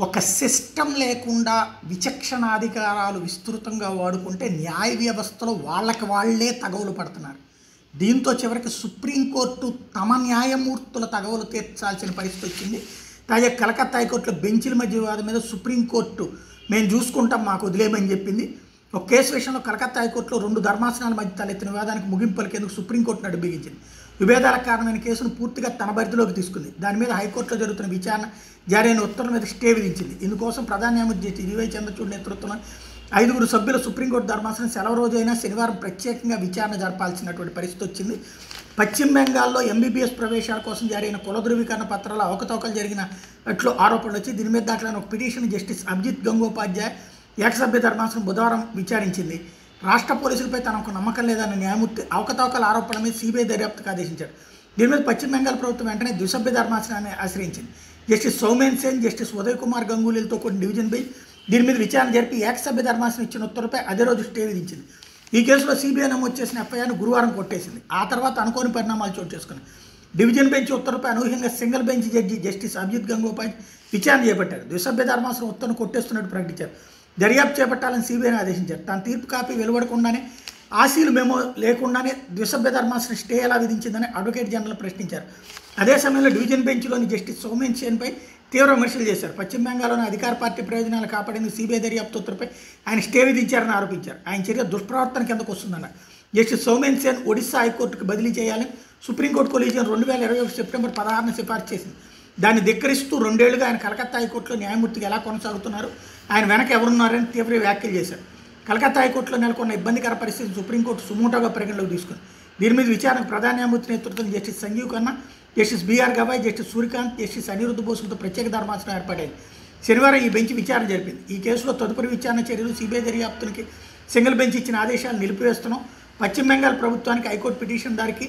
ఒక సిస్టమ్ లేకుండా విచక్షణాధికారాలు విస్తృతంగా వాడుకుంటే న్యాయ వ్యవస్థలో వాళ్ళకి వాళ్ళే తగవులు పడుతున్నారు. దీంతో చివరికి సుప్రీంకోర్టు తమ న్యాయమూర్తుల తగవులు తీర్చాల్సిన పరిస్థితి వచ్చింది. తాజా కలకత్తా హైకోర్టులో బెంచ్ల మధ్య వివాదం మీద సుప్రీంకోర్టు మేము చూసుకుంటాం మాకు వదిలేయమని చెప్పింది. ఒక కేసు విషయంలో కలకత్తా హైకోర్టులో 2 ధర్మాసనాల మధ్య తలెత్తిన వివాదానికి ముగింపు పలికేందుకు సుప్రీంకోర్టు నడుం బిగించింది. విభేదాలకు కారణమైన కేసును పూర్తిగా తన పరిధిలోకి తీసుకుంది. దాని మీద హైకోర్టులో జరుగుతున్న విచారణ జారీ అయిన ఉత్తర్వుల మీద స్టే విధించింది. ఇందుకోసం ప్రధాన న్యాయమూర్తి డివై చంద్రచూడ్ నేతృత్వంలో 5 సభ్యుల సుప్రీంకోర్టు ధర్మాసనం సెలవు రోజైనా శనివారం ప్రత్యేకంగా విచారణ జరపాల్సినటువంటి పరిస్థితి వచ్చింది. పశ్చిమ బెంగాల్లో ఎంబీబీఎస్ ప్రవేశాల కోసం జారీ అయిన కుల ధృవీకరణ పత్రాల అవకతవకలు జరిగినట్లు ఆరోపణలు వచ్చి దీని మీద దాఖలైన ఒక పిటిషన్ జస్టిస్ అభిజిత్ గంగోపాధ్యాయ ఏకసభ్య ధర్మాసనం బుధవారం విచారించింది. రాష్ట్ర పోలీసులపై తనకు నమ్మకం లేదన్న న్యాయమూర్తి అవకతవకల ఆరోపణల మీద సిబిఐ దర్యాప్తుకు ఆదేశించారు. దీని మీద పశ్చిమ బెంగాల్ ప్రభుత్వం వెంటనే ద్విసభ్య ధర్మాసనాన్ని ఆశ్రయించింది. జస్టిస్ సౌమేన్ సేన్, జస్టిస్ ఉదయ్ కుమార్ గంగూలీలతో కూడిన డివిజన్ బెంచ్ దీని మీద విచారణ జరిపి ఏకసభ్య ధర్మాసనం ఇచ్చిన ఉత్తర్వులపై అదే రోజు స్టే విధించింది. ఈ కేసులో సిబిఐ నమోదు చేసిన ఎఫ్ఐఆర్ను గురువారం కొట్టేసింది. ఆ తర్వాత అనుకోని పరిణామాలు చోటు చేసుకున్నాయి. డివిజన్ బెంచ్ ఉత్తర్వుపై అనూహ్యంగా single bench judge justice Abhijit Gangopadhyay విచారణ చేపట్టారు. ద్విసభ్య ధర్మాసనం ఉత్తర్వును కొట్టేస్తున్నట్టు ప్రకటించారు. దర్యాప్తు చేపట్టాలని సిబిఐని ఆదేశించారు. తన తీర్పు కాపీ వెలువడకుండానే ఆశీలు మెమో లేకుండానే ద్విసభ్య ధర్మాసనం స్టే ఎలా విధించిందని అడ్వకేట్ జనరల్ ప్రశ్నించారు. అదే సమయంలో డివిజన్ బెంచ్లోని జస్టిస్ సౌమేన్ సేన్పై తీవ్ర విమర్శలు చేశారు. పశ్చిమ బెంగాల్లోని అధికార పార్టీ ప్రయోజనాలు కాపాడేందుకు సిబిఐ దర్యాప్తు ఉత్తర్వుపై ఆయన స్టే విధించారని ఆరోపించారు. ఆయన చర్య దుష్ప్రవర్తన కిందకు వస్తుందన్నారు. జస్టిస్ సౌమేన్ సేన్ ఒడిశా హైకోర్టుకు బదిలీ చేయాలని సుప్రీంకోర్టు కొలీజియం 2021 సెప్టెంబర్ 16న సిఫార్సు చేసింది. దాన్ని ధిక్కరిస్తూ 2 ఏళ్లుగా ఆయన కలకత్తా హైకోర్టులో న్యాయమూర్తిగా ఎలా కొనసాగుతున్నారు, ఆయన వెనక ఎవరున్నారని తీవ్ర వ్యాఖ్యలు చేశారు. కలకత్తా హైకోర్టులో నెలకొన్న ఇబ్బందికర పరిస్థితిని సుప్రీంకోర్టు సుమోటోగా పరిగణలోకి తీసుకుంది. దీని మీద విచారణకు ప్రధాన న్యాయమూర్తి నేతృత్వం justice Sanjiv Khanna, justice B R Gavai, justice Suryakant, justice Aniruddha బోసులతో ప్రత్యేక ధర్మాసనం ఏర్పాటైంది. శనివారం ఈ బెంచ్ విచారణ జరిపింది. ఈ కేసులో తదుపరి విచారణ చర్యలు సిబిఐ దర్యాప్తునికి సింగిల్ బెంచ్ ఇచ్చిన ఆదేశాలు నిలిపివేస్తున్నాం. పశ్చిమ బెంగాల్ ప్రభుత్వానికి హైకోర్టు పిటిషన్ దారికి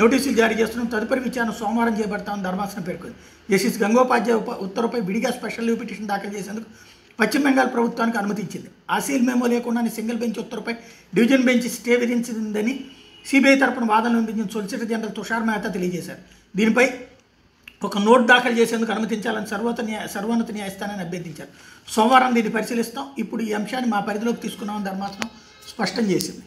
నోటీసులు జారీ చేస్తున్నాం. తదుపరి విచారణ సోమవారం చేపడతామని ధర్మాసనం పేర్కొంది. జస్టిస్ గంగోపాధ్యాయ ఉత్తర్వుపై విడిగా స్పెషల్ లీవ్ పిటిషన్ దాఖలు చేసేందుకు పశ్చిమ బెంగాల్ ప్రభుత్వానికి అనుమతి ఇచ్చింది. ఆసీల్ మెమో లేకుండానే సింగిల్ బెంచ్ ఉత్తర్వుపై డివిజన్ బెంచ్ స్టే విధించిందని సిబిఐ తరపున వాదనలు వినిపించిన సొలిసిటర్ జనరల్ తుషార్ మెహతా తెలియజేశారు. దీనిపై ఒక నోట్ దాఖలు చేసేందుకు అనుమతించాలని సర్వోన్నత న్యాయస్థానాన్ని అభ్యర్థించారు. సోమవారం దీన్ని పరిశీలిస్తాం. ఇప్పుడు ఈ అంశాన్ని మా పరిధిలోకి తీసుకున్నామని ధర్మాసనం స్పష్టం చేసింది.